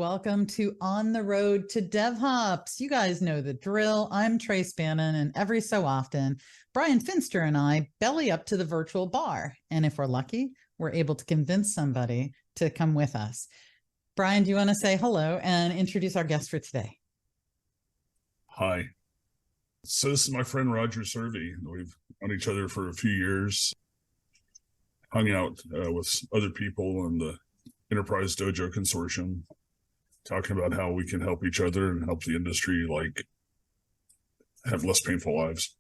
welcome to On the Road to DevHops. You guys know the drill. I'm Trac Bannon, and every so often, Bryan Finster and I belly up to the virtual bar. And if we're lucky, we're able to convince somebody to come with us. Bryan, do you want to say hello and introduce our guest for today? Hi. So this is my friend Roger Servey. We've known each other for a few years, hung out with other people in the Enterprise Dojo Consortium, talking about how we can help each other and help the industry have less painful lives.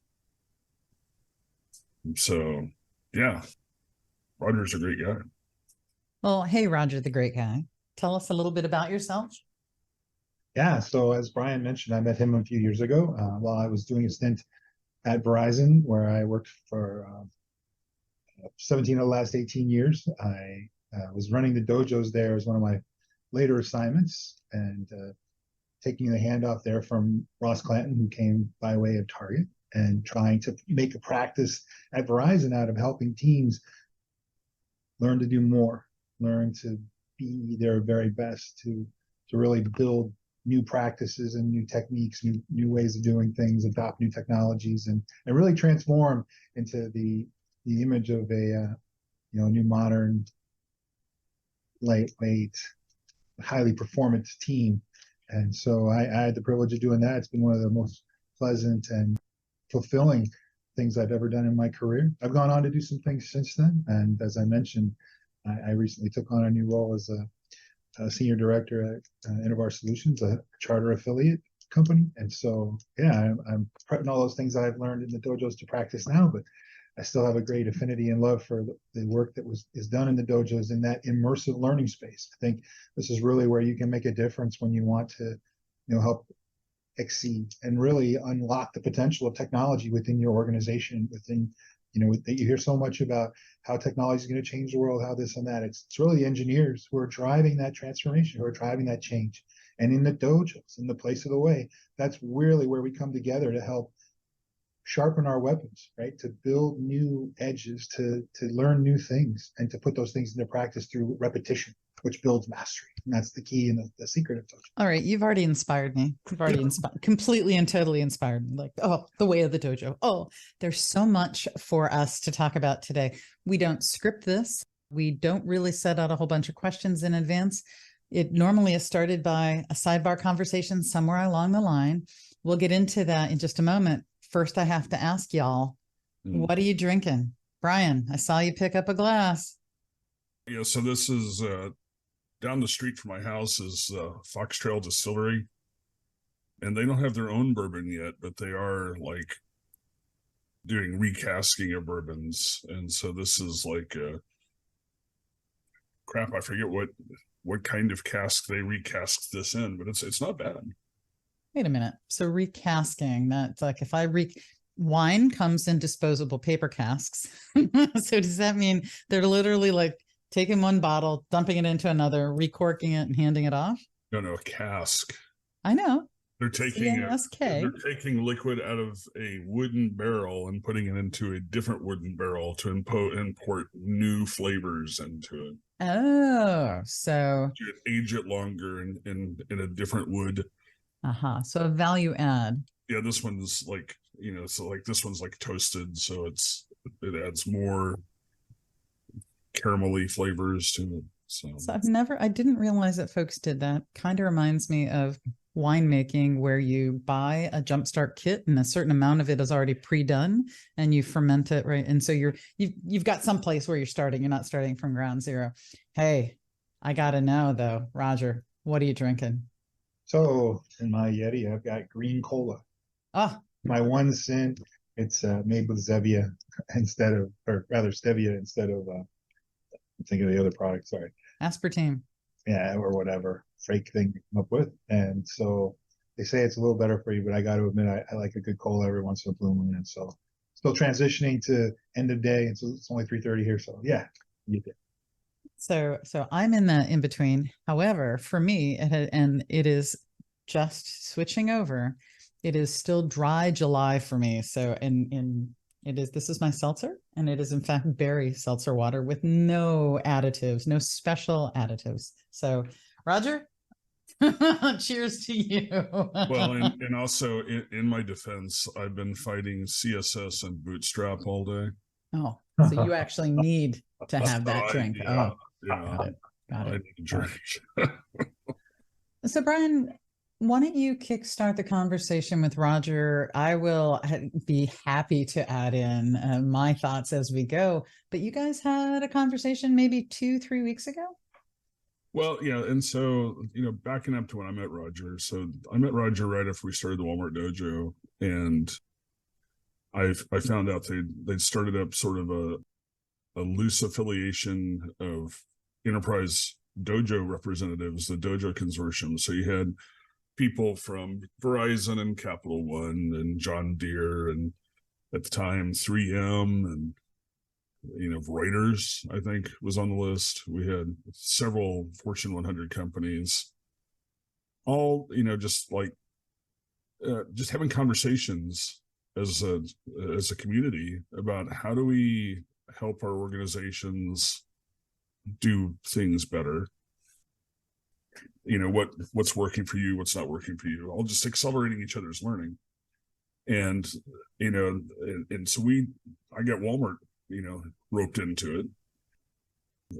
So, yeah, Roger's a great guy. Well, hey, Roger, the great guy. Tell us a little bit about yourself. Yeah, so as Bryan mentioned, I met him a few years ago while I was doing a stint at Verizon, where I worked for 17 of the last 18 years. I was running the dojos there as one of my later assignments, and taking the handoff there from Ross Clanton, who came by way of Target, and trying to make a practice at Verizon out of helping teams learn to do more, learn to be their very best, to really build new practices and new techniques, new ways of doing things, adopt new technologies, and really transform into the image of a new modern, lightweight, highly performant team. And so I had the privilege of doing that. It's been one of the most pleasant and fulfilling things I've ever done in my career. I've gone on to do some things since then. And as I mentioned, I recently took on a new role as a senior director at Enterprise Solutions, a charter affiliate company. And so, yeah, I'm putting all those things I've learned in the dojos to practice now, but I still have a great affinity and love for the work that is done in the dojos in that immersive learning space. I think this is really where you can make a difference when you want to, help exceed and really unlock the potential of technology within your organization, within, that you hear so much about how technology is going to change the world, how this and that. It's really engineers who are driving that transformation, who are driving that change. And in the dojos, in the place of the way, that's really where we come together to help sharpen our weapons, right? To build new edges, to learn new things, and to put those things into practice through repetition, which builds mastery. And that's the key and the secret of dojo. All right, you've already inspired me. You've already completely and totally inspired me. Like, oh, the way of the dojo. Oh, there's so much for us to talk about today. We don't script this. We don't really set out a whole bunch of questions in advance. It normally is started by a sidebar conversation somewhere along the line. We'll get into that in just a moment. First, I have to ask y'all, what are you drinking? Bryan, I saw you pick up a glass. Yeah, so this is down the street from my house is Fox Trail Distillery. And they don't have their own bourbon yet, but they are doing recasking of bourbons. And so this is crap, I forget what kind of cask they recast this in, but it's not bad. Wait a minute. So recasking, that's like if wine comes in disposable paper casks. So does that mean they're literally taking one bottle, dumping it into another, recorking it and handing it off? No, a cask. I know. They're taking liquid out of a wooden barrel and putting it into a different wooden barrel to import new flavors into it. Oh, so age it longer in a different wood. So a value add. Yeah, this one's this one's toasted, so it adds more caramelly flavors to it. So I didn't realize that folks did that. Kind of reminds me of winemaking, where you buy a jumpstart kit and a certain amount of it is already pre-done and you ferment it, right? And so you've got some place where you're starting. You're not starting from ground zero. Hey, I gotta know though, Roger, what are you drinking? So in my Yeti, I've got green cola. My 1 cent, it's made with Zevia stevia instead of, I'm thinking of the other product, sorry. Aspartame. Yeah, or whatever fake thing you come up with. And so they say it's a little better for you, but I got to admit, I like a good cola every once in a blue moon. And so still transitioning to end of day. And so it's only 3:30 here. So yeah, you did. So I'm in the in between. However, for me, it is just switching over. It is still dry July for me. So this is my seltzer, and it is in fact berry seltzer water with no additives, no special additives. So Roger, Cheers to you. Well, and also in my defense, I've been fighting CSS and Bootstrap all day. Oh, so you actually need to have that drink. Yeah, Oh, yeah. got it. Got I it. need a drink. So, Bryan, why don't you kickstart the conversation with Roger? I will be happy to add in my thoughts as we go. But you guys had a conversation maybe 2-3 weeks ago? Well, yeah, and so backing up to when I met Roger. So I met Roger right after we started the Walmart Dojo, and I found out they'd started up sort of a loose affiliation of Enterprise Dojo representatives, the Dojo Consortium. So you had people from Verizon and Capital One and John Deere and at the time 3M and Reuters, I think, was on the list. We had several Fortune 100 companies, all just having conversations as a community about how do we help our organizations do things better. What's working for you, what's not working for you, all just accelerating each other's learning. And and so I got Walmart roped into it,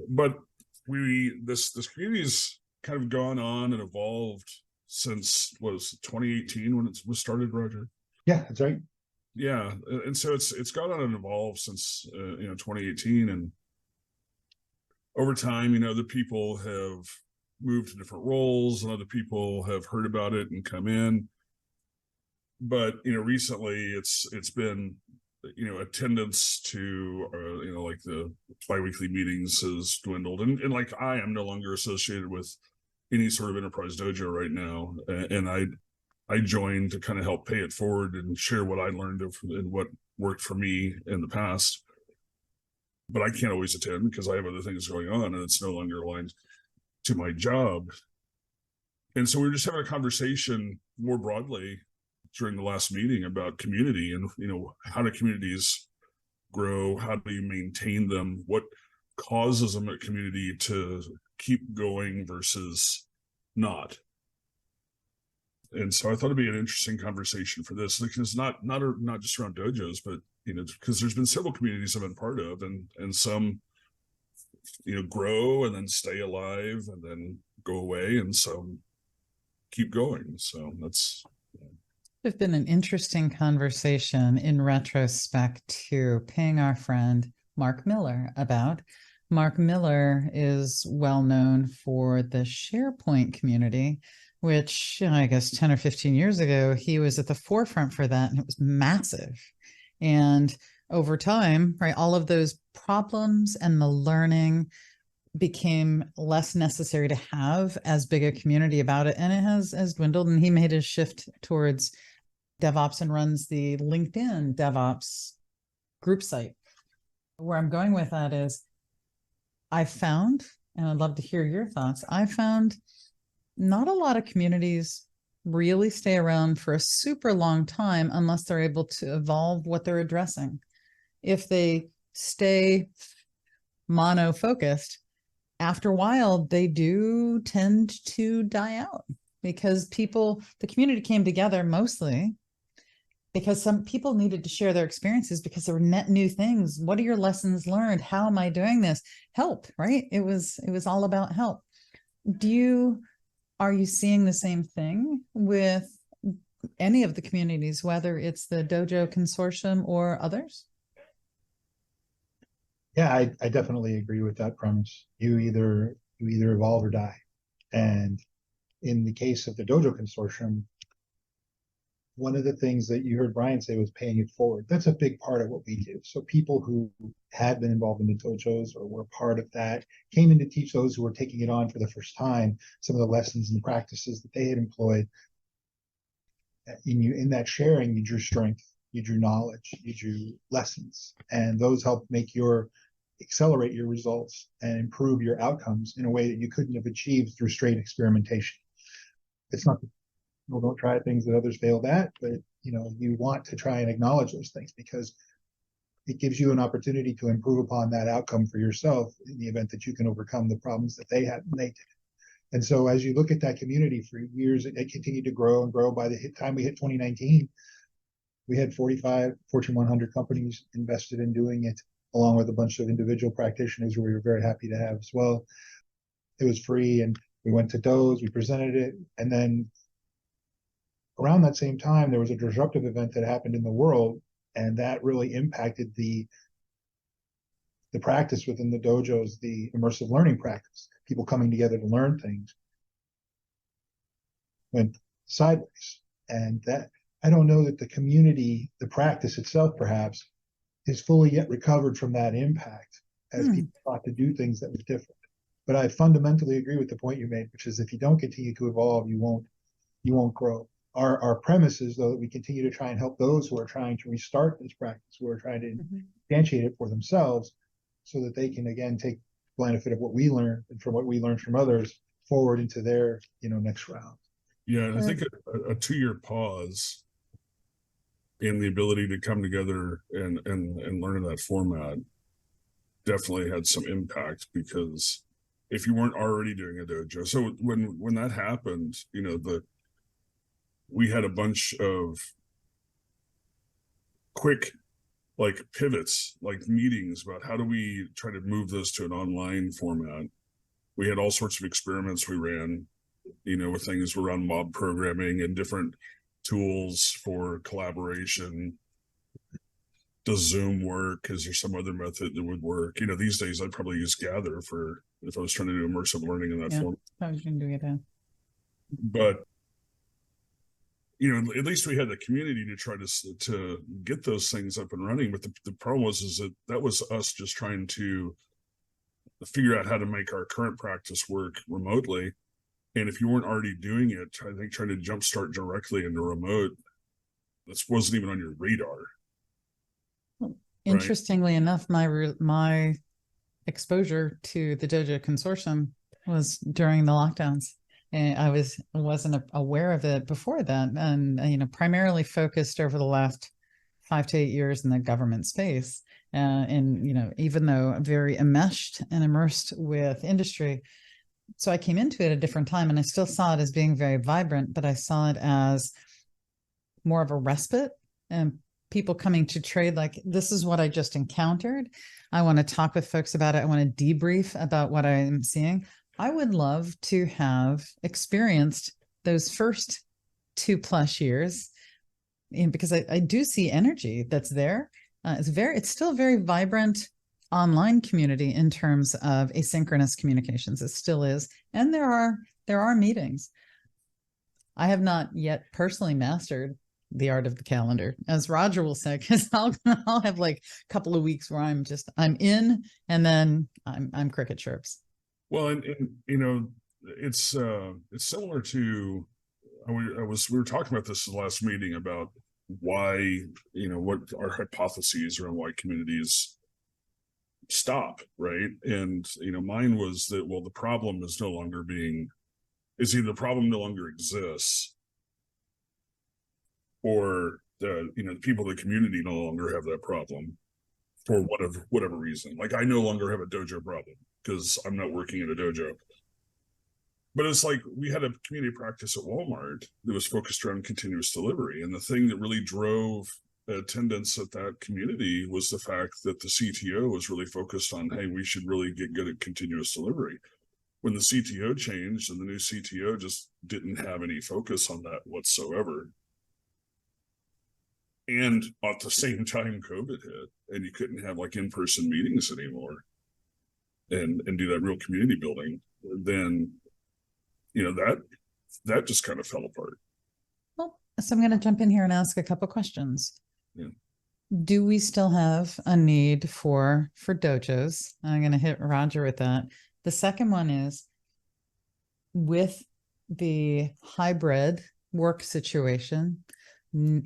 but this community's kind of gone on and evolved since, what was it, 2018 when it was started, Roger? Yeah, that's right. Yeah, and so it's gone on and evolved since 2018, and over time, the people have moved to different roles, and other people have heard about it and come in. But recently, it's been attendance to like the biweekly meetings has dwindled, and like I am no longer associated with any sort of Enterprise Dojo right now, and I joined to kind of help pay it forward and share what I learned and what worked for me in the past. But I can't always attend because I have other things going on, and it's no longer aligned to my job. And so we were just having a conversation more broadly during the last meeting about community and how do communities grow, how do you maintain them, what causes a community to keep going versus not. And so I thought it'd be an interesting conversation for this, because not just around dojos, but because there's been several communities I've been part of, and some grow and then stay alive and then go away, and some keep going. So that's It's been an interesting conversation in retrospect to ping our friend Mark Miller about. Mark Miller is well known for the SharePoint community, which I guess 10 or 15 years ago, he was at the forefront for that, and it was massive. And over time, right, all of those problems and the learning became less necessary to have as big a community about it, and it has dwindled, and he made his shift towards DevOps and runs the LinkedIn DevOps group site. Where I'm going with that is I found, and I'd love to hear your thoughts, I found not a lot of communities really stay around for a super long time unless they're able to evolve what they're addressing. If they stay mono-focused, after a while, they do tend to die out because the community came together mostly because some people needed to share their experiences because there were net new things. What are your lessons learned? How am I doing this? Help, right? It was all about help. Are you seeing the same thing with any of the communities, whether it's the Dojo Consortium or others? Yeah, I definitely agree with that premise. You either evolve or die. And in the case of the Dojo Consortium, one of the things that you heard Bryan say was paying it forward. That's a big part of what we do. So people who had been involved in the dojos or were part of that came in to teach those who were taking it on for the first time some of the lessons and practices that they had employed. In that sharing, you drew strength, you drew knowledge, you drew lessons, and those helped accelerate your results and improve your outcomes in a way that you couldn't have achieved through straight experimentation. It's not that people don't try things that others failed at, but you want to try and acknowledge those things because it gives you an opportunity to improve upon that outcome for yourself in the event that you can overcome the problems that they had and they did. And so as you look at that community for years, it continued to grow and grow. By the time we hit 2019, we had 45 Fortune 100 companies invested in doing it, along with a bunch of individual practitioners who we were very happy to have as well. It was free, and we went to Dojos, we presented it, and then around that same time, there was a disruptive event that happened in the world, and that really impacted the practice within the dojos, the immersive learning practice, people coming together to learn things, went sideways. And that, I don't know that the community, the practice itself perhaps, is fully yet recovered from that impact as people thought to do things that was different. But I fundamentally agree with the point you made, which is if you don't continue to evolve, you won't grow. Our premise is, though, that we continue to try and help those who are trying to restart this practice, who are trying to instantiate it for themselves, so that they can again take benefit of what we learned and from what we learned from others forward into their next round. Yeah, and I think a 2-year pause in the ability to come together and learn in that format definitely had some impact, because if you weren't already doing a dojo, so when that happened, we had a bunch of quick pivots, meetings about how do we try to move this to an online format. We had all sorts of experiments we ran, with things around mob programming and different tools for collaboration. Does Zoom work? Is there some other method that would work? These days I'd probably use Gather for if I was trying to do immersive learning in that form. I was going to do it. But at least we had the community to try to get those things up and running. But the problem was that was us just trying to figure out how to make our current practice work remotely. And if you weren't already doing it, I think trying to jumpstart directly into remote, this wasn't even on your radar. Interestingly enough, my exposure to the Dojo Consortium was during the lockdowns. And I wasn't aware of it before that, and primarily focused over the last 5 to 8 years in the government space. And even though I'm very enmeshed and immersed with industry, so I came into it at a different time, and I still saw it as being very vibrant, but I saw it as more of a respite and people coming to trade. Like, this is what I just encountered. I want to talk with folks about it. I want to debrief about what I'm seeing. I would love to have experienced those first 2+ years, because I do see energy that's there. It's still a very vibrant online community in terms of asynchronous communications. It still is. And there are meetings. I have not yet personally mastered the art of the calendar, as Roger will say, because I'll have a couple of weeks where I'm in, and then I'm cricket chirps. Well, and it's similar to we were talking about this in the last meeting about why what our hypotheses around why communities stop, right? And mine was that, well, the problem is either the problem no longer exists, or the people in the community no longer have that problem for whatever reason. Like, I no longer have a dojo problem because I'm not working in a dojo. But it's like we had a community practice at Walmart that was focused around continuous delivery. And the thing that really drove attendance at that community was the fact that the CTO was really focused on, hey, we should really get good at continuous delivery. When the CTO changed, and the new CTO just didn't have any focus on that whatsoever. And at the same time, COVID hit, and you couldn't have in-person meetings anymore and do that real community building. Then, that just kind of fell apart. Well, so I'm going to jump in here and ask a couple questions. Yeah. Do we still have a need for dojos? I'm going to hit Roger with that. The second one is, with the hybrid work situation,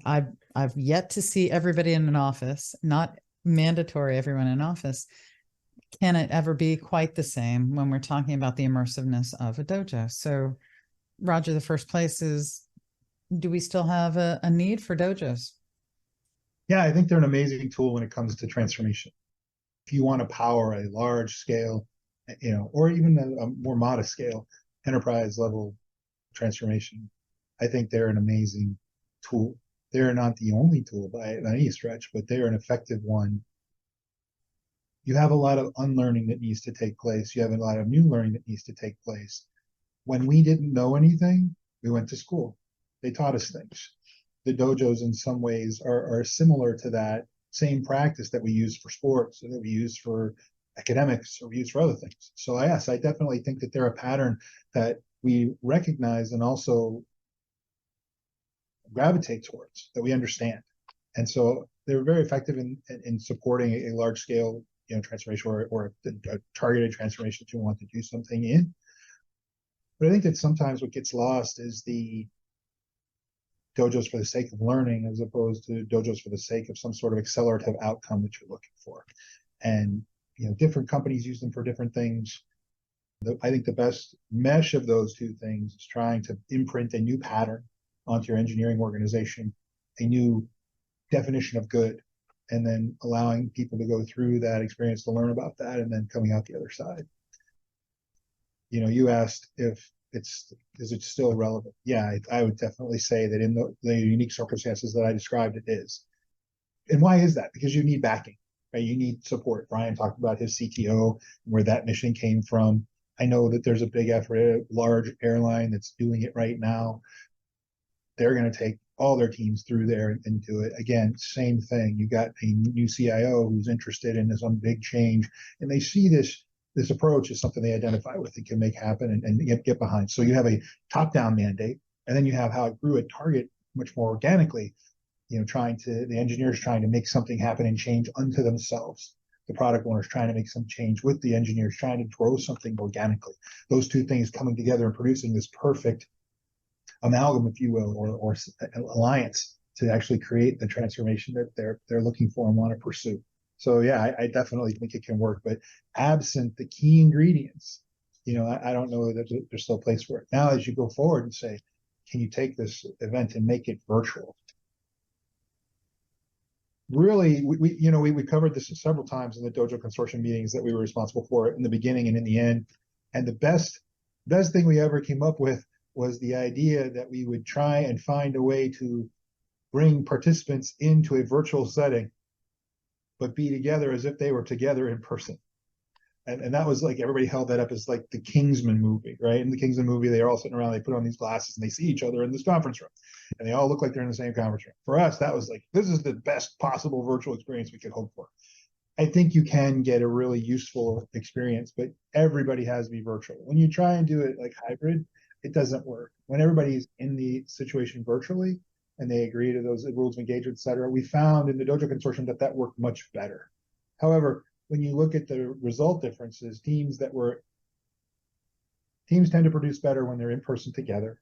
I've yet to see everybody in an office, not mandatory everyone in office. Can it ever be quite the same when we're talking about the immersiveness of a dojo? So, Roger, the first place is, do we still have a need for dojos? Yeah, I think they're an amazing tool when it comes to transformation. If you want to power a large scale, or even a more modest scale enterprise level transformation, I think they're an amazing tool. They're not the only tool by any stretch, but they're an effective one. You have a lot of unlearning that needs to take place. You have a lot of new learning that needs to take place. When we didn't know anything, we went to school. They taught us things. The dojos in some ways are similar to that same practice that we use for sports, or that we use for academics, or we use for other things. So yes, I definitely think that they're a pattern that we recognize and also gravitate towards, that we understand. And so they're very effective in supporting a large scale, transformation or a targeted transformation that you want to do something in. But I think that sometimes what gets lost is the dojos for the sake of learning, as opposed to dojos for the sake of some sort of accelerative outcome that you're looking for. And different companies use them for different things. I think the best mesh of those two things is trying to imprint a new pattern onto your engineering organization, a new definition of good, and then allowing people to go through that experience to learn about that, and then coming out the other side. You asked if is it still relevant? Yeah, I would definitely say that in the unique circumstances that I described, it is. And why is that? Because you need backing, right? You need support. Bryan talked about his CTO, where that mission came from. I know that there's a big effort at a large airline that's doing it right now. They're going to take all their teams through there and do it. Again, same thing. You got a new CIO who's interested in some big change, and they see this approach as something they identify with and can make happen and get behind. So you have a top-down mandate, and then you have how it grew at Target much more organically, the engineers trying to make something happen and change unto themselves. The product owners trying to make some change with the engineers, trying to grow something organically. Those two things coming together and producing this perfect amalgam, if you will, or alliance to actually create the transformation that they're looking for and want to pursue. So yeah, I definitely think it can work, but absent the key ingredients, I don't know that there's still a place for it. Now, as you go forward and say, can you take this event and make it virtual? Really, we covered this several times in the Dojo Consortium meetings that we were responsible for in the beginning and in the end. And the best thing we ever came up with was the idea that we would try and find a way to bring participants into a virtual setting, but be together as if they were together in person. And that was like, everybody held that up as like the Kingsman movie, right? In the Kingsman movie, they're all sitting around, they put on these glasses and they see each other in this conference room, and they all look like they're in the same conference room. For us, that was like, this is the best possible virtual experience we could hope for. I think you can get a really useful experience, but everybody has to be virtual. When you try and do it like hybrid, it doesn't work. When everybody's in the situation virtually and they agree to those rules of engagement, et cetera, we found in the Dojo Consortium that worked much better. However, when you look at the result differences, teams tend to produce better when they're in person together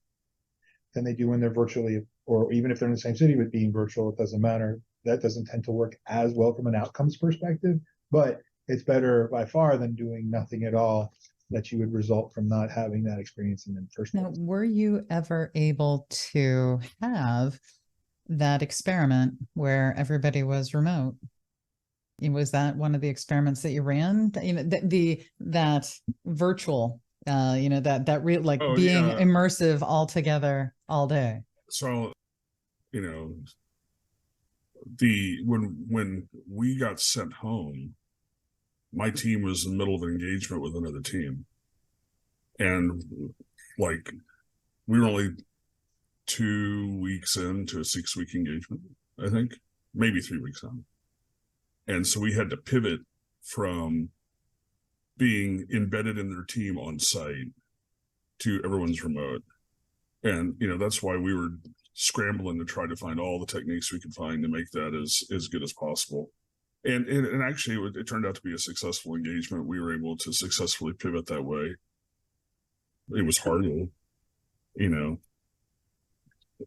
than they do when they're virtually, or even if they're in the same city but being virtual, it doesn't matter. That doesn't tend to work as well from an outcomes perspective, but it's better by far than doing nothing at all, that you would result from not having that experience in the first place. Now, were you ever able to have that experiment where everybody was remote? Was that one of the experiments that you ran? That virtual, that real, like being immersive all together all day. So, when we got sent home, my team was in the middle of an engagement with another team. And like, we were only 2 weeks into a 6-week engagement, I think, maybe 3 weeks in. And so we had to pivot from being embedded in their team on site to everyone's remote. And, that's why we were scrambling to try to find all the techniques we could find to make that as good as possible. And actually, it turned out to be a successful engagement. We were able to successfully pivot that way. It was hard,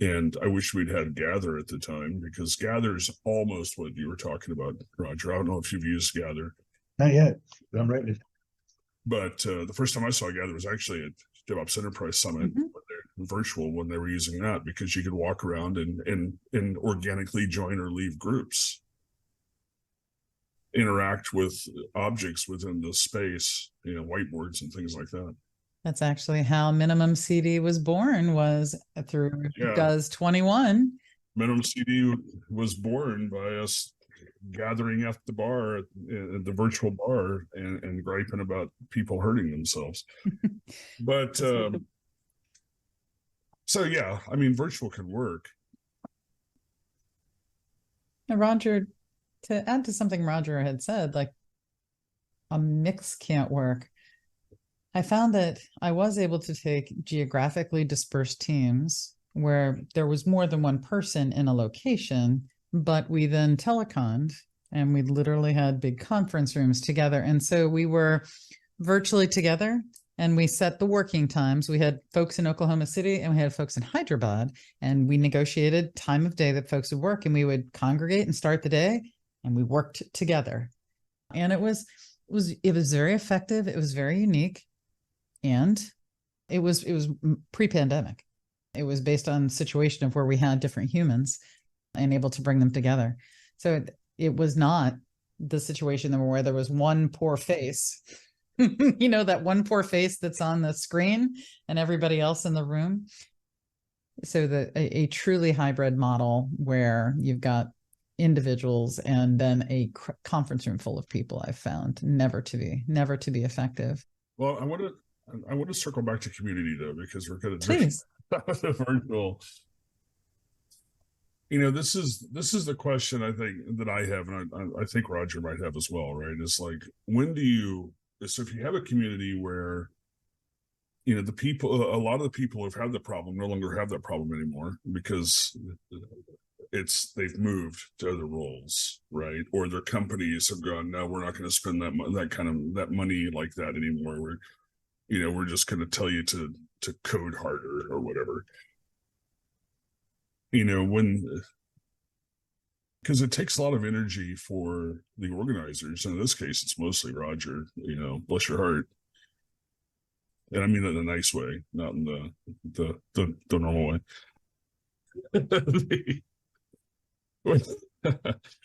and I wish we'd had Gather at the time, because Gather's almost what you were talking about, Roger. I don't know if you've used Gather. Not yet, but I'm writing it. But the first time I saw Gather was actually at DevOps Enterprise Summit, virtual, when they were using that, because you could walk around and organically join or leave groups, interact with objects within the space, whiteboards and things like that. That's actually how Minimum CD was born, was through Yeah. Does 21. Minimum CD was born by us gathering at the bar, at the virtual bar, and griping about people hurting themselves. But so yeah, I mean, virtual can work. Now, Roger, to add to something Roger had said, like a mix can't work. I found that I was able to take geographically dispersed teams where there was more than one person in a location, but we then teleconned and we literally had big conference rooms together. And so we were virtually together and we set the working times. We had folks in Oklahoma City and we had folks in Hyderabad, and we negotiated time of day that folks would work, and we would congregate and start the day, and we worked together. And it was very effective. It was very unique. And it was pre-pandemic. It was based on situation of where we had different humans and able to bring them together. So it was not the situation where there was one poor face, you know, that one poor face that's on the screen and everybody else in the room. So a truly hybrid model where you've got individuals and then a conference room full of people, I've found never to be effective. Well, I want to circle back to community though, because we're going to Please. the virtual. You know, this is the question I think that I have, and I think Roger might have as well, right? It's like, so if you have a community where, you know, a lot of the people who've had the problem no longer have that problem anymore because they've moved to other roles, right? Or their companies have gone, no, we're not going to spend that money like that anymore. We're just going to tell you to code harder or whatever. Because it takes a lot of energy for the organizers. In this case, it's mostly Roger, bless your heart. And I mean that in a nice way, not in the normal way.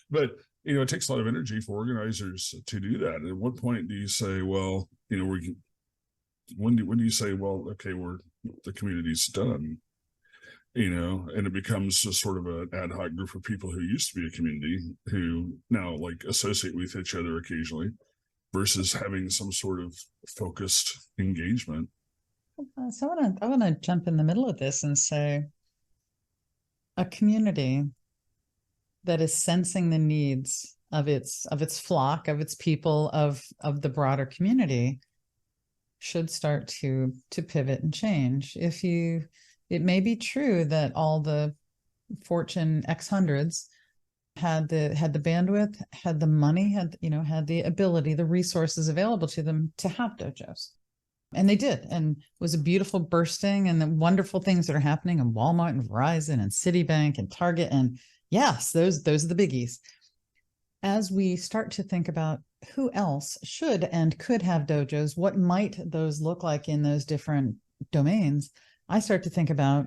But, it takes a lot of energy for organizers to do that. And at what point do you say, well, when do you say, well, okay, the community's done, and it becomes just sort of an ad hoc group of people who used to be a community who now like associate with each other occasionally versus having some sort of focused engagement. So I want to jump in the middle of this and say a community that is sensing the needs of its flock, of its people, of the broader community should start to pivot and change. It may be true that all the Fortune X hundreds had the bandwidth, had the money, had the ability, the resources available to them to have dojos. And they did. And it was a beautiful bursting and the wonderful things that are happening in Walmart and Verizon and Citibank and Target. And yes, those are the biggies. As we start to think about who else should and could have dojos, what might those look like in those different domains? I start to think about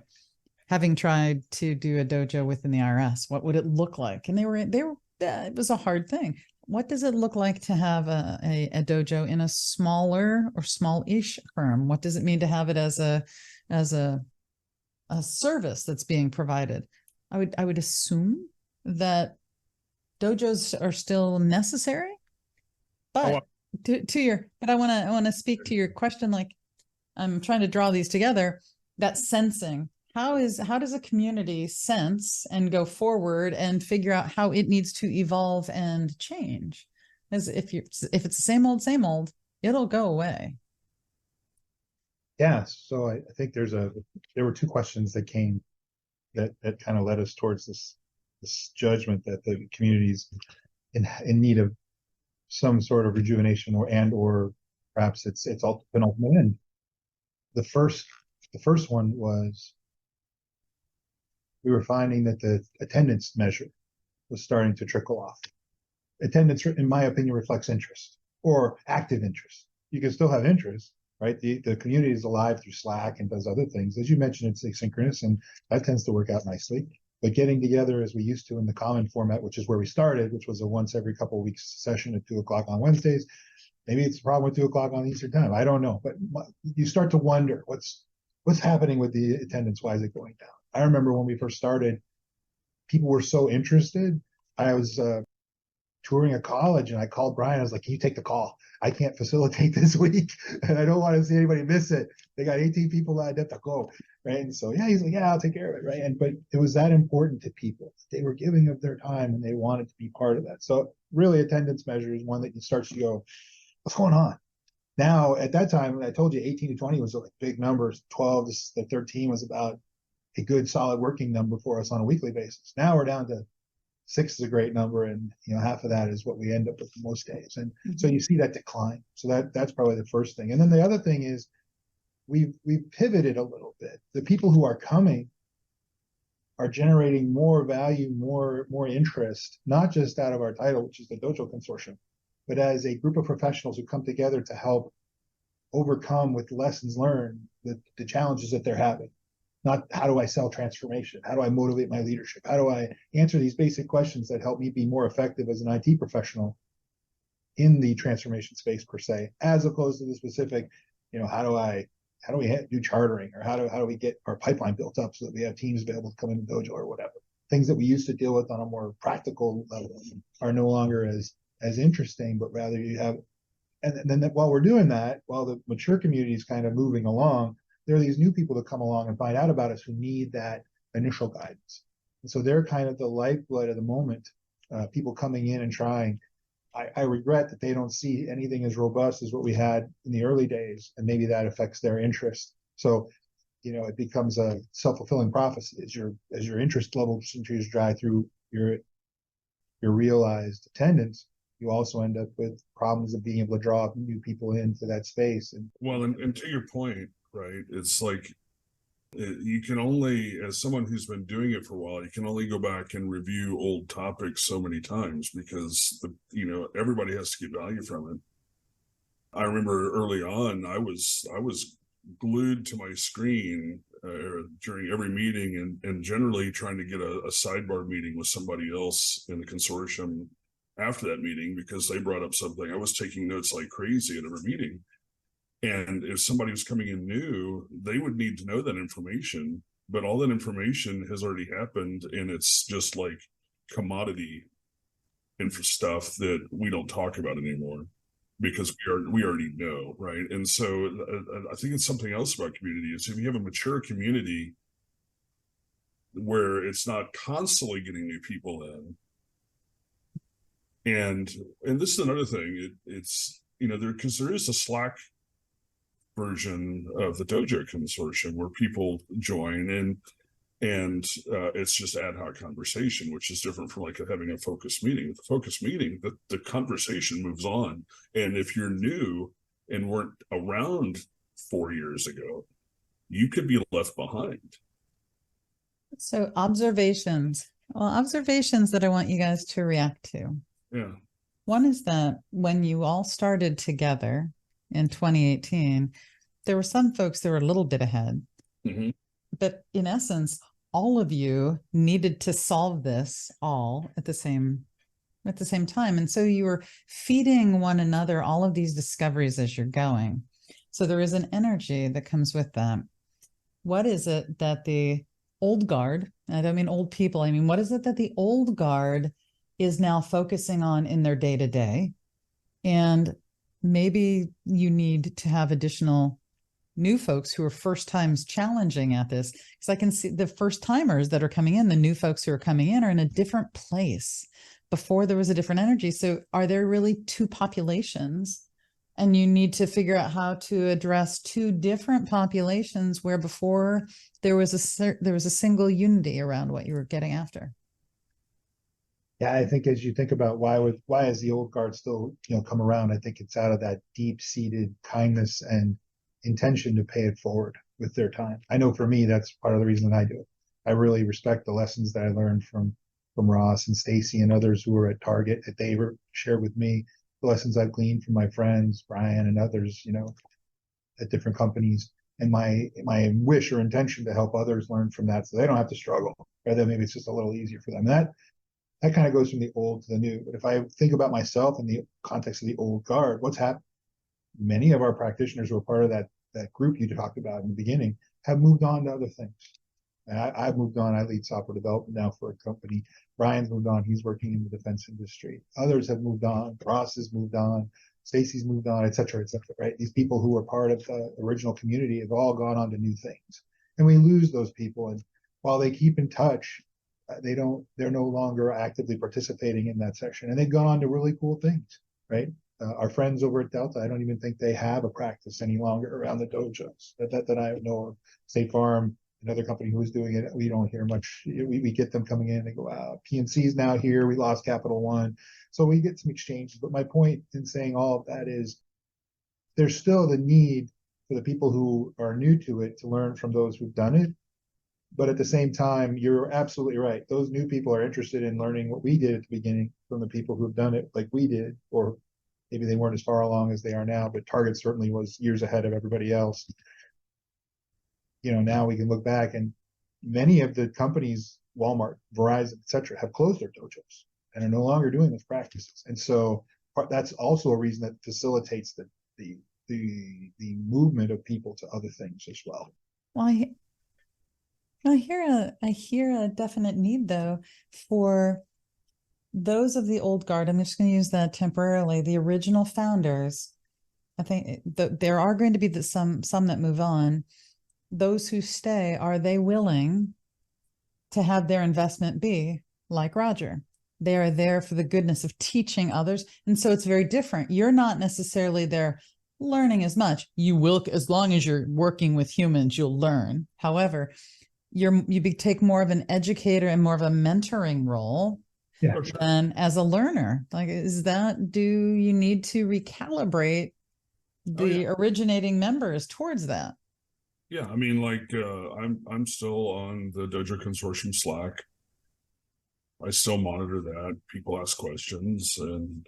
having tried to do a dojo within the IRS. What would it look like? And it was a hard thing. What does it look like to have a dojo in a smaller or small-ish firm? What does it mean to have it as a service that's being provided? I would assume that dojos are still necessary, but I want to speak to your question. Like, I'm trying to draw these together. That sensing, how does a community sense and go forward and figure out how it needs to evolve and change? As if it's the same old, it'll go away. Yeah. So I think there were two questions that came that kind of led us towards this judgment that the community's in need of some sort of rejuvenation or perhaps it's penultimate end. The first one was we were finding that the attendance measure was starting to trickle off. Attendance, in my opinion, reflects interest or active interest. You can still have interest, right? The community is alive through Slack and does other things. As you mentioned, it's asynchronous, and that tends to work out nicely. But getting together as we used to in the common format, which is where we started, which was a once every couple of weeks session at 2:00 on Wednesdays, Maybe it's a problem with 2 o'clock on Eastern time. I don't know, but you start to wonder what's happening with the attendance. Why is it going down? I remember when we first started, people were so interested. I was touring a college and I called Bryan. I was like, can you take the call? I can't facilitate this week and I don't want to see anybody miss it. They got 18 people lined up to go. Right. And so, yeah, he's like, yeah, I'll take care of it. Right. But it was that important to people. They were giving of their time and they wanted to be part of that. So really attendance measure is one that you start to go, what's going on? Now, at that time, I told you 18 to 20 was like big numbers. 12 to 13 was about a good, solid working number for us on a weekly basis. Now we're down to 6 is a great number, and half of that is what we end up with most days. And so you see that decline. So that's probably the first thing. And then the other thing is we've pivoted a little bit. The people who are coming are generating more value, more interest, not just out of our title, which is the Dojo Consortium, but as a group of professionals who come together to help overcome with lessons learned the challenges that they're having. Not how do I sell transformation? How do I motivate my leadership? How do I answer these basic questions that help me be more effective as an IT professional in the transformation space per se, as opposed to the specific, how do we do chartering, or how do we get our pipeline built up so that we have teams available to come into Dojo or whatever. Things that we used to deal with on a more practical level are no longer as interesting, but rather you have, and then while we're doing that, while the mature community is kind of moving along, there are these new people that come along and find out about us who need that initial guidance. And so they're kind of the lifeblood of the moment, people coming in and trying. I regret that they don't see anything as robust as what we had in the early days, and maybe that affects their interest. So, it becomes a self-fulfilling prophecy as your interest level continues to dry through your realized attendance. You also end up with problems of being able to draw new people into that space. And to your point, right, it's like you can only, as someone who's been doing it for a while, you can only go back and review old topics so many times because everybody has to get value from it. I remember early on, I was glued to my screen during every meeting, and generally trying to get a sidebar meeting with somebody else in the consortium after that meeting, because they brought up something. I was taking notes like crazy at every meeting. And if somebody was coming in new, they would need to know that information, but all that information has already happened, and it's just like commodity info stuff that we don't talk about anymore because we already know, right? And so I think it's something else about community is if you have a mature community where it's not constantly getting new people in, and this is another thing, it's because there is a Slack version of the Dojo Consortium where people join and it's just ad hoc conversation, which is different from like having a focused meeting. With the focused meeting, the conversation moves on. And if you're new and weren't around 4 years ago, you could be left behind. So observations that I want you guys to react to. Yeah. One is that when you all started together in 2018, there were some folks that were a little bit ahead, but in essence, all of you needed to solve this all at the same time. And so you were feeding one another all of these discoveries as you're going. So there is an energy that comes with that. What is it that the old guard, I don't mean old people, I mean, what is it that the old guard is now focusing on in their day-to-day? And maybe you need to have additional new folks who are first times challenging at this, because I can see the first timers that are coming in, the new folks who are coming in are in a different place. Before there was a different energy. So are there really two populations? And you need to figure out how to address two different populations where before there was a single unity around what you were getting after. Yeah, I think as you think about why is the old guard still come around, I think it's out of that deep-seated kindness and intention to pay it forward with their time. I know for me, that's part of the reason I do it. I really respect the lessons that I learned from Ross and Stacy and others who were at Target that they shared with me, the lessons I've gleaned from my friends, Bryan and others, at different companies, and my wish or intention to help others learn from that so they don't have to struggle, or that maybe it's just a little easier for them. That kind of goes from the old to the new. But if I think about myself in the context of the old guard, what's happened? many of our practitioners who are part of that group you talked about in the beginning have moved on to other things. And I've moved on. I lead software development now for a company. Brian's moved on. He's working in the defense industry. Others have moved on. Ross has moved on. Stacy's moved on, et cetera, right? These people who were part of the original community have all gone on to new things. And we lose those people. And while they keep in touch, they're no longer actively participating in that section. And they've gone on to really cool things, right? Our friends over at Delta, I don't even think they have a practice any longer around the dojos that I know of. State Farm, another company who is doing it, we don't hear much. We get them coming in and they go, wow, PNC is now here. We lost Capital One. So we get some exchanges. But my point in saying all of that is there's still the need for the people who are new to it to learn from those who've done it. But at the same time, you're absolutely right. Those new people are interested in learning what we did at the beginning from the people who've done it like we did, or maybe they weren't as far along as they are now, but Target certainly was years ahead of everybody else. Now we can look back and many of the companies, Walmart, Verizon, et cetera, have closed their dojos and are no longer doing those practices. And so that's also a reason that facilitates the movement of people to other things as well. Well, I hear a definite need though for those of the old guard. I'm just going to use that temporarily. The original founders. I think there are going to be some that move on. Those who stay, are they willing to have their investment be like Roger? They are there for the goodness of teaching others. And so it's very different. You're not necessarily there learning as much. You will, as long as you're working with humans, you'll learn. However, take more of an educator and more of a mentoring role than as a learner. Like, do you need to recalibrate the originating members towards that? Yeah, I mean, I'm still on the Dojo Consortium Slack. I still monitor that. People ask questions, and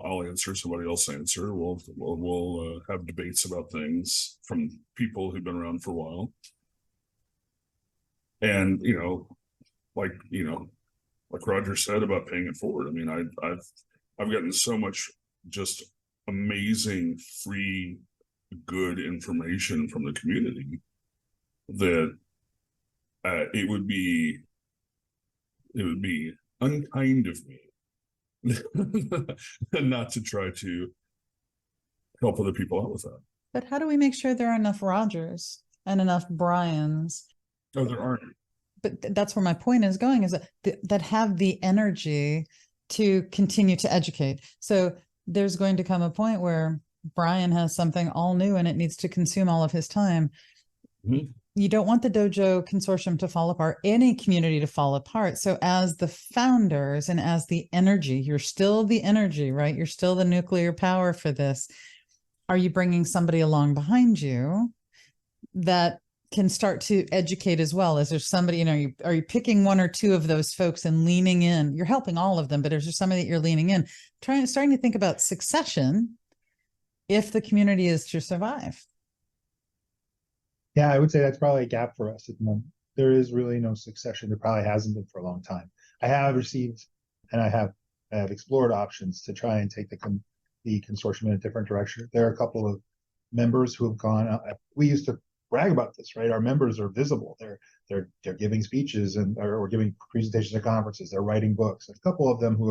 I'll answer. Somebody else answer. We'll have debates about things from people who've been around for a while. And like Roger said about paying it forward. I mean, I've gotten so much just amazing free good information from the community that it would be unkind of me not to try to help other people out with that. But how do we make sure there are enough Rogers and enough Bryans? No, there aren't. But that's where my point is going, is that have the energy to continue to educate. So there's going to come a point where Bryan has something all new and it needs to consume all of his time. Mm-hmm. You don't want the Dojo Consortium to fall apart, any community to fall apart. So as the founders and as the energy, you're still the energy, right? You're still the nuclear power for this. Are you bringing somebody along behind you that can start to educate as well? Is there somebody, are you picking one or two of those folks and leaning in? You're helping all of them, but is there somebody that you're leaning in? Starting to think about succession if the community is to survive. Yeah, I would say that's probably a gap for us at the moment. There is really no succession. There probably hasn't been for a long time. I have received, and I have explored options to try and take the consortium in a different direction. There are a couple of members who have gone. We used to brag about this, right? Our members are visible. They're giving speeches or giving presentations at conferences. They're writing books. A couple of them who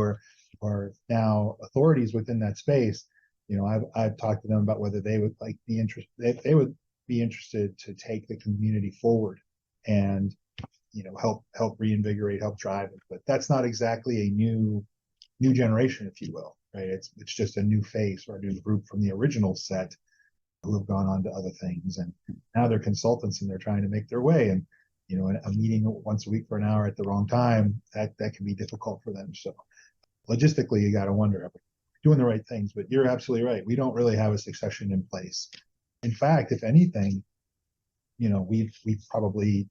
are now authorities within that space. I've talked to them about whether they would be interested. They would be interested to take the community forward and help reinvigorate, help drive it. But that's not exactly a new generation, if you will, right? It's just a new face or a new group from the original set who have gone on to other things, and now they're consultants and they're trying to make their way. And a meeting once a week for an hour at the wrong time, that can be difficult for them. So logistically, you got to wonder, are we doing the right things? But you're absolutely right. We don't really have a succession in place. In fact, if anything, we've probably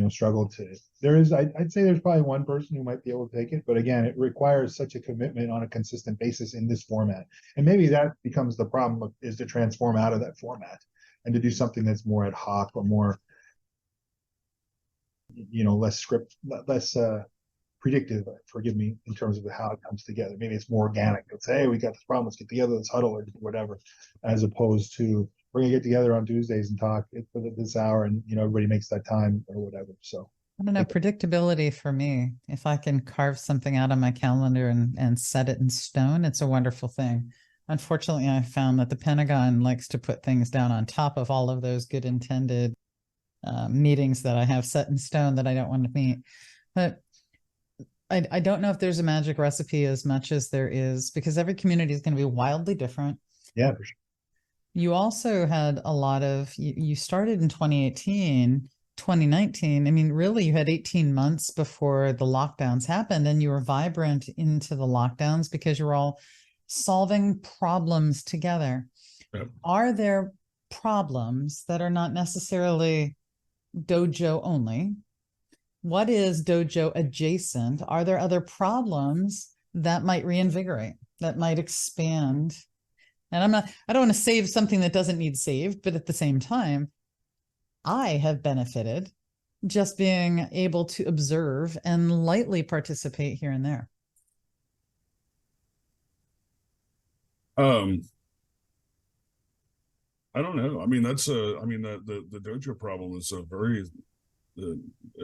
struggled to. I'd say there's probably one person who might be able to take it, but again, it requires such a commitment on a consistent basis in this format. And maybe that becomes the problem, is to transform out of that format and to do something that's more ad hoc or more, less predictive, forgive me, in terms of how it comes together. Maybe it's more organic. Let's say, hey, we got this problem, let's get together, let's huddle or whatever, as opposed to we're gonna get together on Tuesdays and talk for this hour, and everybody makes that time or whatever. So I don't know, predictability for me. If I can carve something out on my calendar and set it in stone, it's a wonderful thing. Unfortunately, I found that the Pentagon likes to put things down on top of all of those good intended meetings that I have set in stone that I don't want to meet. But I don't know if there's a magic recipe as much as there is, because every community is going to be wildly different. Yeah, for sure. You also had a lot of, you started in 2018, 2019. I mean, really, you had 18 months before the lockdowns happened, and you were vibrant into the lockdowns because you're all solving problems together. Yep. Are there problems that are not necessarily dojo only? What is dojo adjacent? Are there other problems that might reinvigorate, that might expand? And I don't want to save something that doesn't need saved, but at the same time, I have benefited just being able to observe and lightly participate here and there. I don't know. I mean, the dojo problem is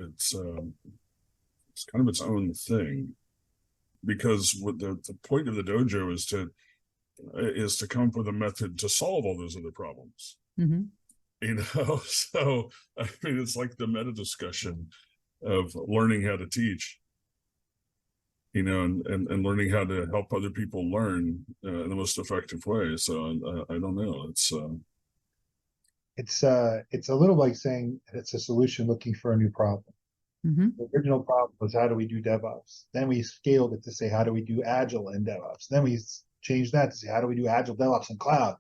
it's kind of its own thing, because what the point of the dojo is to come up with a method to solve all those other problems. Mm-hmm. So I mean, it's like the meta discussion of learning how to teach, and learning how to help other people learn in the most effective way. So I don't know. It's a little like saying it's a solution looking for a new problem. Mm-hmm. The original problem was, how do we do DevOps? Then we scaled it to say, how do we do Agile in DevOps? Then we changed that to say, how do we do Agile DevOps in cloud?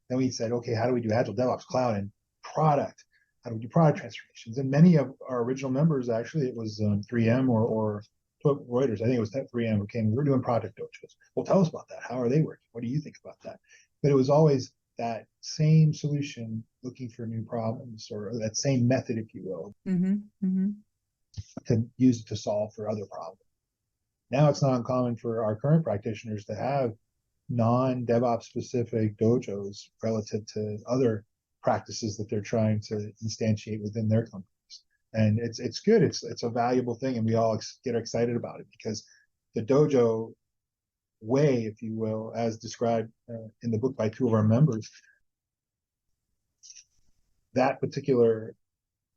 Then we said, okay, how do we do Agile DevOps cloud and product? How do we do product transformations? And many of our original members, actually, it was 3M or Reuters. I think it was 3M who came. We're doing product dojos. Well, tell us about that. How are they working? What do you think about that? But it was always that same solution looking for new problems, or that same method, if you will, Mm-hmm. Mm-hmm. to use it to solve for other problems. Now it's not uncommon for our current practitioners to have non-DevOps specific dojos relative to other practices that they're trying to instantiate within their companies. And it's good. It's a valuable thing, and we all get excited about it, because the dojo way, if you will, as described in the book by two of our members, that particular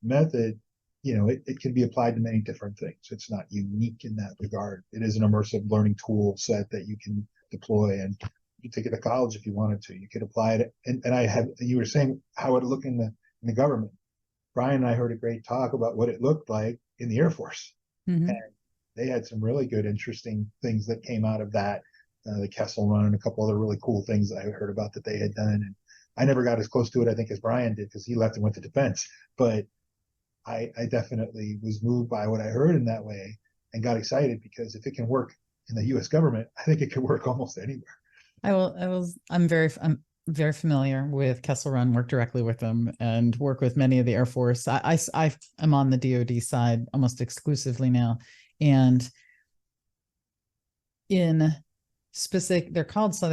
method, it can be applied to many different things. It's not unique in that regard. It is an immersive learning tool set that you can deploy, and you can take it to college if you wanted to. You could apply it. And you were saying how it looked in the government. Bryan and I heard a great talk about what it looked like in the Air Force. Mm-hmm. And they had some really good, interesting things that came out of that. The Kessel Run and a couple other really cool things that I heard about that they had done. And I never got as close to it, I think, as Bryan did, because he left and went to defense. But I definitely was moved by what I heard in that way and got excited, because if it can work in the U.S. government, I think it could work almost anywhere. I'm very familiar with Kessel Run, work directly with them, and work with many of the Air Force. I am on the DoD side almost exclusively now. And in specific, they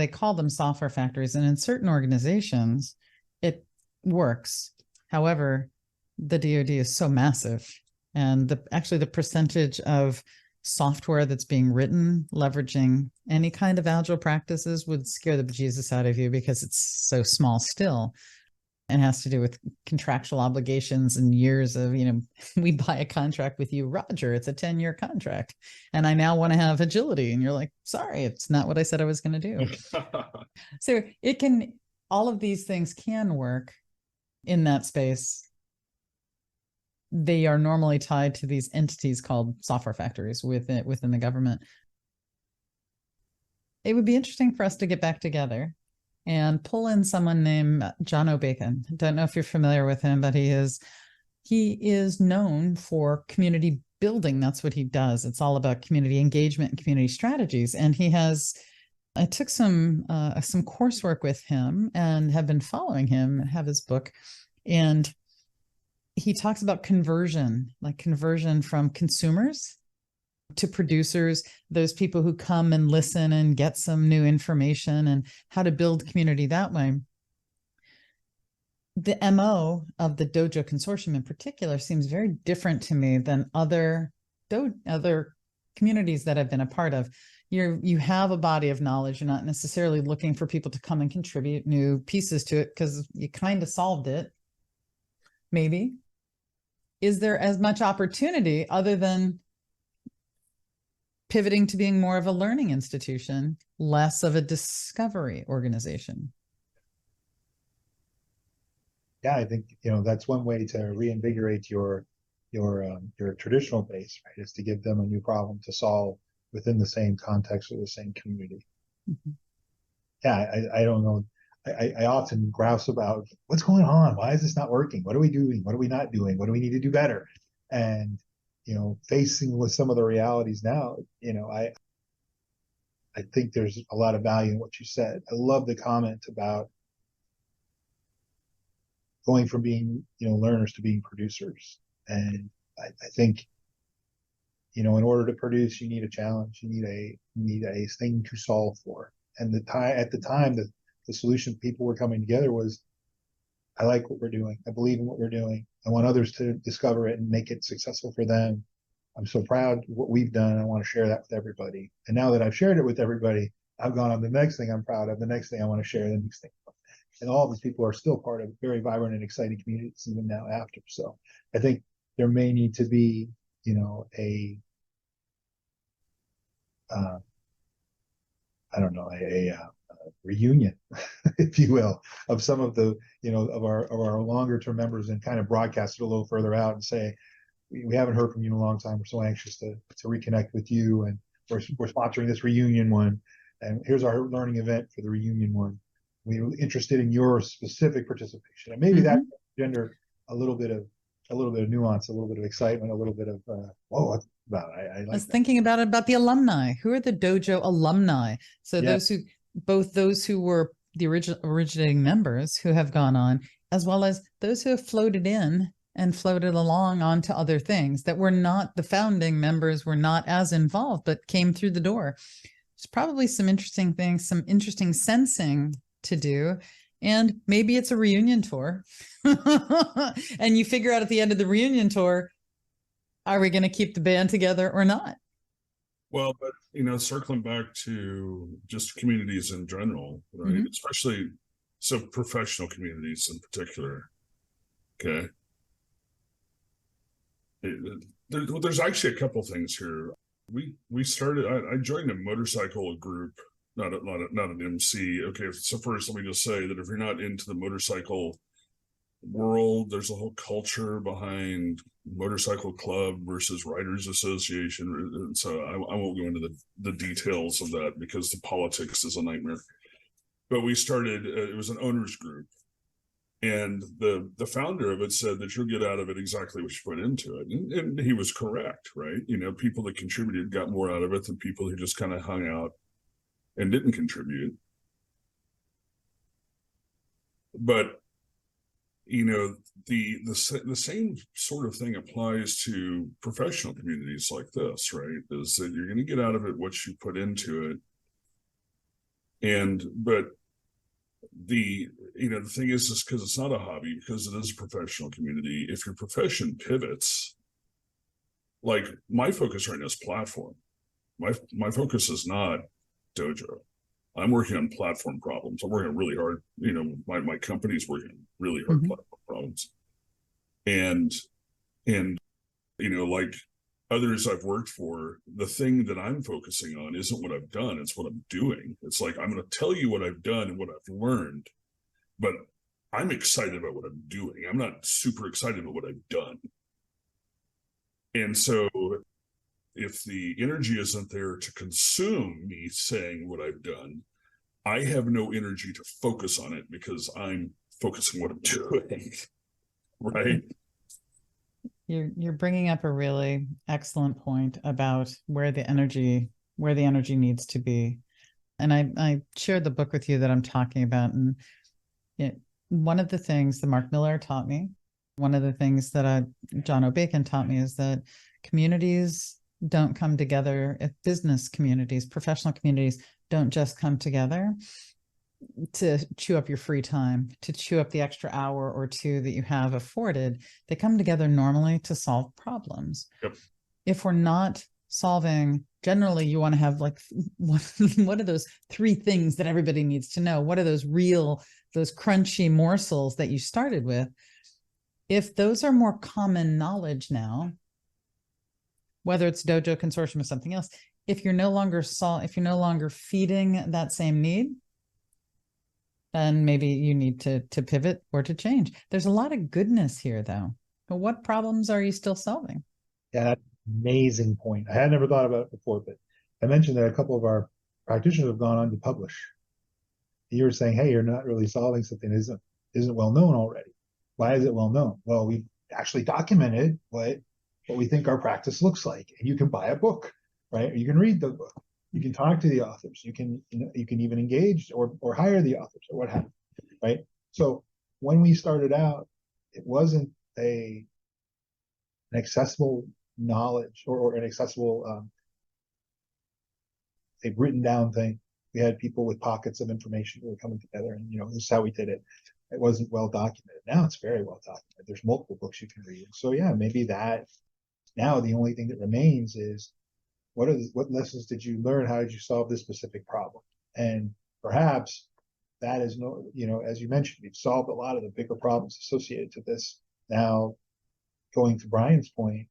call them software factories. And in certain organizations, it works. However, the DoD is so massive, and the percentage of software that's being written leveraging any kind of agile practices would scare the bejesus out of you, because it's so small still, and has to do with contractual obligations and years of, we buy a contract with you, Roger, it's a 10-year contract, and I now want to have agility, and you're like, sorry, it's not what I said I was going to do. So all of these things can work in that space. They are normally tied to these entities called software factories within the government. It would be interesting for us to get back together and pull in someone named Jono Bacon. I don't know if you're familiar with him, but he is known for community building. That's what he does. It's all about community engagement and community strategies. And I took some coursework with him and have been following him, have his book, and he talks about conversion from consumers to producers, those people who come and listen and get some new information, and how to build community that way. The MO of the Dojo Consortium in particular seems very different to me than other communities that I've been a part of. You have a body of knowledge. You're not necessarily looking for people to come and contribute new pieces to it because you kind of solved it. Maybe. Is there as much opportunity other than pivoting to being more of a learning institution, less of a discovery organization? Yeah, I think, that's one way to reinvigorate your traditional base, right? Is to give them a new problem to solve within the same context or the same community. Mm-hmm. Yeah, I don't know. I often grouse about what's going on. Why is this not working? What are we doing? What are we not doing? What do we need to do better? And, facing with some of the realities now, I think there's a lot of value in what you said. I love the comment about going from being, learners to being producers. And I think, in order to produce, you need a challenge. You need a thing to solve for. And at the time, the solution people were coming together was, I like what we're doing. I believe in what we're doing. I want others to discover it and make it successful for them. I'm so proud of what we've done. I want to share that with everybody. And now that I've shared it with everybody, I've gone on the next thing I'm proud of, the next thing I want to share, the next thing. And all of these people are still part of very vibrant and exciting communities even now after. So I think there may need to be, a reunion, if you will, of some of the, of our longer term members, and kind of broadcast it a little further out and say, we haven't heard from you in a long time. We're so anxious to reconnect with you, and we're sponsoring this reunion one. And here's our learning event for the reunion one. We're interested in your specific participation, and maybe that gender a little bit of nuance, a little bit of excitement, a little bit of what's about it. I was thinking about the alumni. Who are the dojo alumni? So those who were the originating members who have gone on, as well as those who have floated in and floated along onto other things that were not, the founding members were not as involved, but came through the door. There's probably some interesting things, some interesting sensing to do. And maybe it's a reunion tour. And you figure out at the end of the reunion tour, are we going to keep the band together or not? Well, but, circling back to just communities in general, right? Mm-hmm. Especially so professional communities in particular. Okay. There's actually a couple things here. We started, I joined a motorcycle group, not an MC. Okay. So first, let me just say that if you're not into the motorcycle world, there's a whole culture behind motorcycle club versus riders association, and so I won't go into the details of that because the politics is a nightmare. But we started, it was an owners group, and the founder of it said that you'll get out of it exactly what you put into it, and he was correct, right? People that contributed got more out of it than people who just kind of hung out and didn't contribute. But the same sort of thing applies to professional communities like this, right? Is that you're going to get out of it what you put into it. But the thing is because it's not a hobby, because it is a professional community. If your profession pivots, like my focus right now is platform. My focus is not dojo. I'm working on platform problems. I'm working really hard. My company's working on really hard platform problems. And like others I've worked for, the thing that I'm focusing on isn't what I've done, it's what I'm doing. It's like, I'm going to tell you what I've done and what I've learned, but I'm excited about what I'm doing. I'm not super excited about what I've done. And so if the energy isn't there to consume me saying what I've done, I have no energy to focus on it because I'm focusing on what I'm doing, right? You're bringing up a really excellent point about where the energy needs to be. And I shared the book with you that I'm talking about. And one of the things that Mark Miller taught me, one of the things that Jono Bacon taught me is that communities don't come together, if business communities, professional communities don't just come together to chew up your free time, to chew up the extra hour or two that you have afforded, they come together normally to solve problems. Yep. If we're not solving, generally you want to have like, what are those 3 things that everybody needs to know? What are those crunchy morsels that you started with? If those are more common knowledge now, whether it's Dojo Consortium or something else, if you're no longer feeding that same need, then maybe you need to pivot or to change. There's a lot of goodness here, though. But what problems are you still solving? Yeah, that's an amazing point. I had never thought about it before, but I mentioned that a couple of our practitioners have gone on to publish. You were saying, hey, you're not really solving something that isn't well known already. Why is it well known? Well, we've actually documented what we think our practice looks like, and you can buy a book, right? You can read the book. You can talk to the authors. You can even engage or hire the authors or what have you, right? So when we started out, it wasn't an accessible knowledge or an accessible, a written down thing. We had people with pockets of information who were coming together, and this is how we did it. It wasn't well documented. Now it's very well documented. There's multiple books you can read. So yeah, maybe that. Now the only thing that remains is what lessons did you learn? How did you solve this specific problem? And perhaps that is as you mentioned, we've solved a lot of the bigger problems associated to this. Now, going to Bryan's point,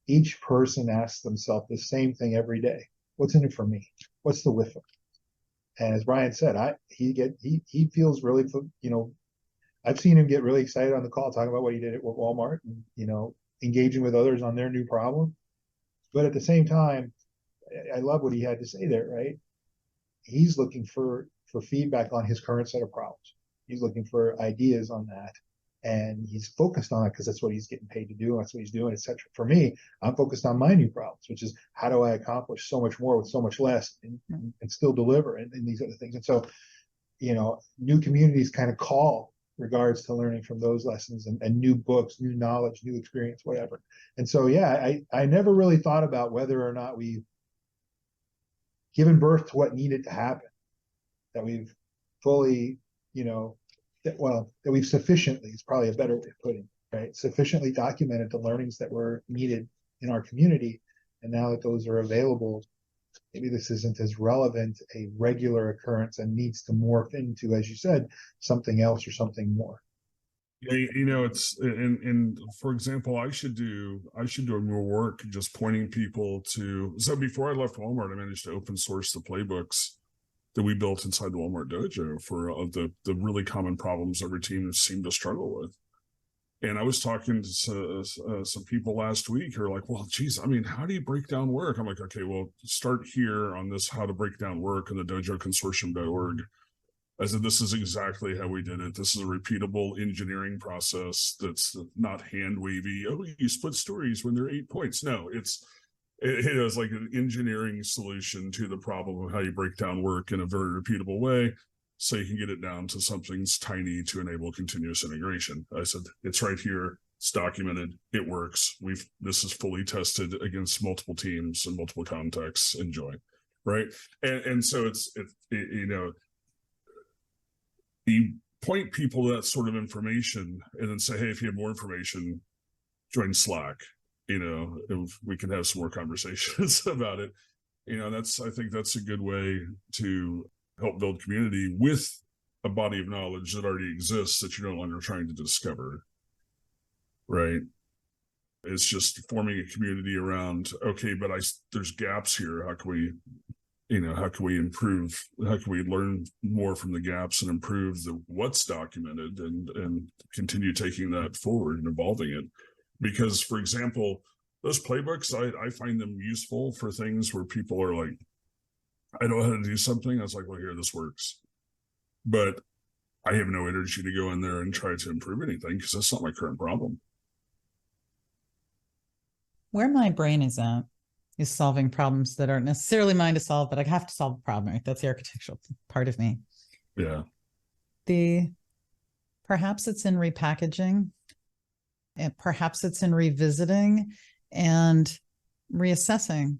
each person asks themselves the same thing every day. What's in it for me? What's the with them? And as Bryan said, he feels really, I've seen him get really excited on the call, talking about what he did at Walmart and, engaging with others on their new problem. But at the same time, I love what he had to say there, right? He's looking for feedback on his current set of problems. He's looking for ideas on that. And he's focused on it because that's what he's getting paid to do. That's what he's doing, etc. For me, I'm focused on my new problems, which is how do I accomplish so much more with so much less and still deliver and these other things. And so, new communities kind of call regards to learning from those lessons and new books, new knowledge, new experience, whatever. And so, yeah, I never really thought about whether or not we've given birth to what needed to happen, that we've fully, that we've sufficiently, is probably a better way of putting it, right? Sufficiently documented the learnings that were needed in our community. And now that those are available, maybe this isn't as relevant a regular occurrence and needs to morph into, as you said, something else or something more. Yeah, it's and for example, I should do more work just pointing people to. So before I left Walmart, I managed to open source the playbooks that we built inside the Walmart Dojo for the really common problems every team seemed to struggle with. And I was talking to some people last week who are like, well, geez, I mean, how do you break down work? I'm like, okay, well, start here on this, how to break down work in the dojoconsortium.org. I said, this is exactly how we did it. This is a repeatable engineering process that's not hand-wavy. Oh, you split stories when there are 8 points. No, it is like an engineering solution to the problem of how you break down work in a very repeatable way, so you can get it down to something tiny to enable continuous integration. I said, it's right here. It's documented. It works. This is fully tested against multiple teams and multiple contexts. Enjoy, right? And so you point people to that sort of information and then say, hey, if you have more information, join Slack. If we can have some more conversations about it. I think that's a good way to help build community with a body of knowledge that already exists that you're no longer trying to discover, right? It's just forming a community around, okay, but there's gaps here. How can we improve? How can we learn more from the gaps and improve what's documented and continue taking that forward and evolving it? Because, for example, those playbooks, I find them useful for things where people are like, I know how to do something. I was like, well, here, this works. But I have no energy to go in there and try to improve anything because that's not my current problem. Where my brain is at is solving problems that aren't necessarily mine to solve, but I have to solve a problem, right? That's the architectural part of me. Yeah. Perhaps it's in repackaging, and perhaps it's in revisiting and reassessing,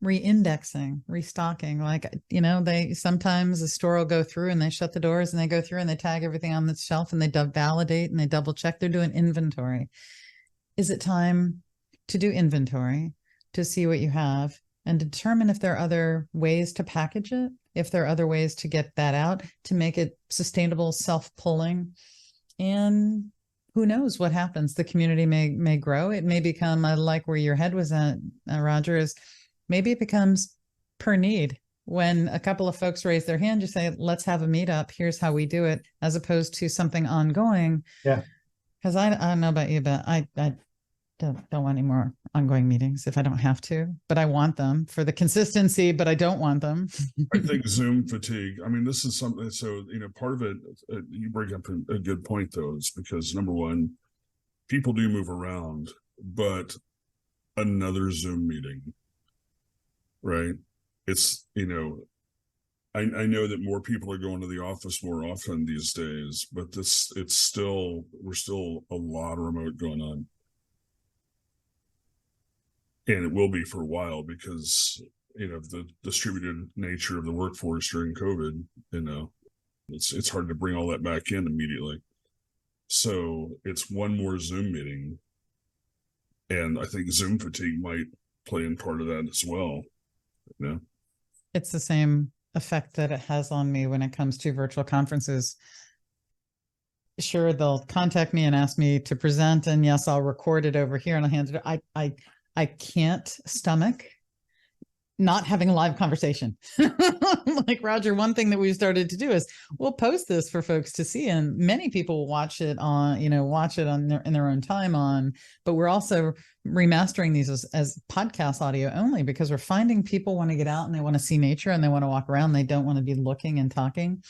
re-indexing, restocking. Like, they sometimes the store will go through and they shut the doors and they go through and they tag everything on the shelf and they validate and they double check. They're doing inventory. Is it time to do inventory, to see what you have and determine if there are other ways to package it, if there are other ways to get that out, to make it sustainable, self-pulling? And who knows what happens? The community may grow. It may become, I like where your head was at, Roger, is maybe it becomes per need. When a couple of folks raise their hand, you say, let's have a meetup. Here's how we do it, as opposed to something ongoing. Yeah. Because I don't know about you, but I don't want any more ongoing meetings if I don't have to, but I want them for the consistency, but I don't want them. I think Zoom fatigue. I mean, this is something. So, part of it, you bring up a good point though, is because number one, people do move around, but another Zoom meeting, right? It's, I know that more people are going to the office more often these days, but we're still a lot of remote going on. And it will be for a while because, the distributed nature of the workforce during COVID, it's hard to bring all that back in immediately. So it's one more Zoom meeting. And I think Zoom fatigue might play in part of that as well. It's the same effect that it has on me when it comes to virtual conferences. Sure, they'll contact me and ask me to present, and yes, I'll record it over here and I'll hand it. I can't stomach not having a live conversation. Like, Roger, one thing that we've started to do is we'll post this for folks to see, and many people will watch it in their own time but we're also remastering these as podcast audio only, because we're finding people want to get out and they want to see nature and they want to walk around. They don't want to be looking and talking.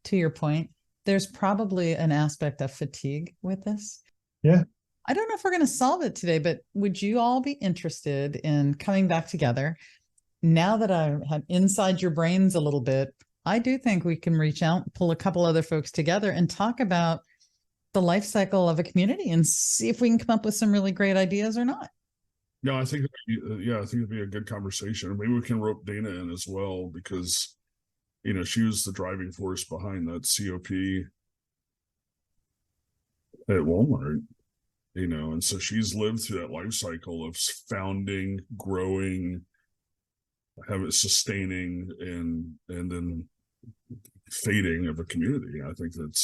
To your point, there's probably an aspect of fatigue with this. Yeah. I don't know if we're going to solve it today, but would you all be interested in coming back together? Now that I have inside your brains a little bit, I do think we can reach out, pull a couple other folks together and talk about the life cycle of a community and see if we can come up with some really great ideas or not. No, I think it'd be a good conversation. Maybe we can rope Dana in as well, because, she was the driving force behind that COP at Walmart. And so she's lived through that life cycle of founding, growing, have it sustaining, and then fading of a community. I think that'd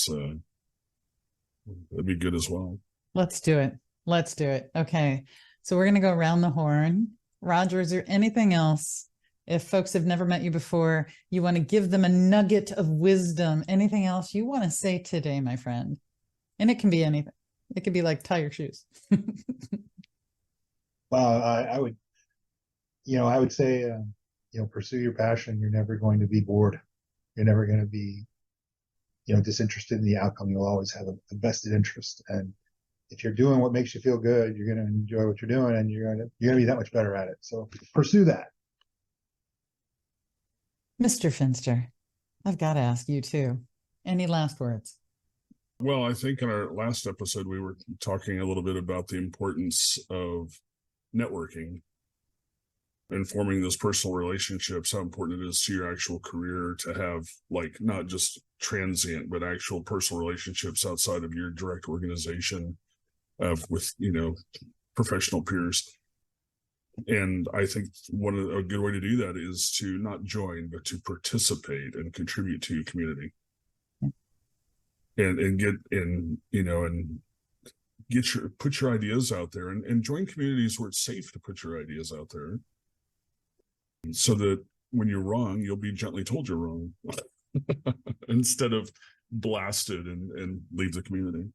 be good as well. Let's do it. Okay. So we're going to go around the horn. Roger, is there anything else? If folks have never met you before, you want to give them a nugget of wisdom, anything else you want to say today, my friend? And it can be anything. It could be like tie your shoes. Well, I would say, pursue your passion. You're never going to be bored. You're never going to be, disinterested in the outcome. You'll always have a vested interest. And if you're doing what makes you feel good, you're going to enjoy what you're doing, and you're going to be that much better at it. So pursue that. Mr. Finster, I've got to ask you too. Any last words? Well, I think in our last episode, we were talking a little bit about the importance of networking and forming those personal relationships, how important it is to your actual career to have, like, not just transient, but actual personal relationships outside of your direct organization with, professional peers. And I think a good way to do that is to not join, but to participate and contribute to your community. And put your ideas out there, and join communities where it's safe to put your ideas out there, so that when you're wrong, you'll be gently told you're wrong instead of blasted and leave the community.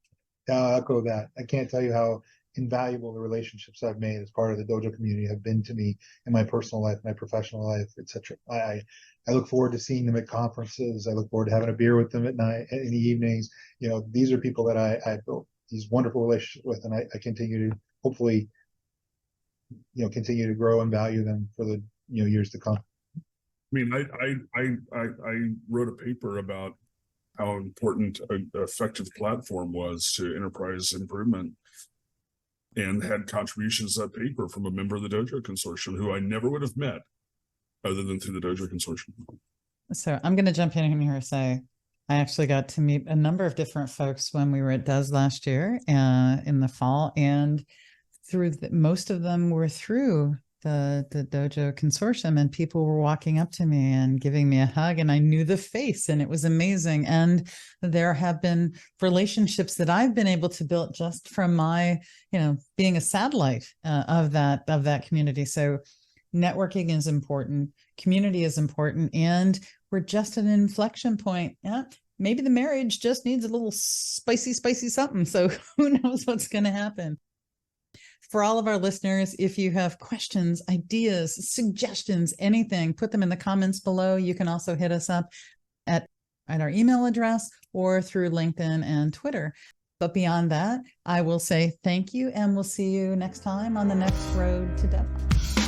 I'll echo that. I can't tell you how invaluable the relationships I've made as part of the dojo community have been to me in my personal life, my professional life, etc. I look forward to seeing them at conferences. I look forward to having a beer with them at night, in the evenings. These are people that I built these wonderful relationships with, and I continue to hopefully, continue to grow and value them for the years to come. I mean, I wrote a paper about how important an effective platform was to enterprise improvement and had contributions to that paper from a member of the Dojo Consortium who I never would have met other than through the Dojo Consortium. So I'm going to jump in here and say, I actually got to meet a number of different folks when we were at DES last year in the fall, and most of them were through the Dojo Consortium, and people were walking up to me and giving me a hug, and I knew the face, and it was amazing. And there have been relationships that I've been able to build just from my, being a satellite of that community. So networking is important, community is important, and we're just at an inflection point. Yeah, maybe the marriage just needs a little spicy something. So who knows what's going to happen. For all of our listeners, if you have questions, ideas, suggestions, anything, put them in the comments below. You can also hit us up at our email address or through LinkedIn and Twitter. But beyond that, I will say thank you, and we'll see you next time on the next road to DevHops.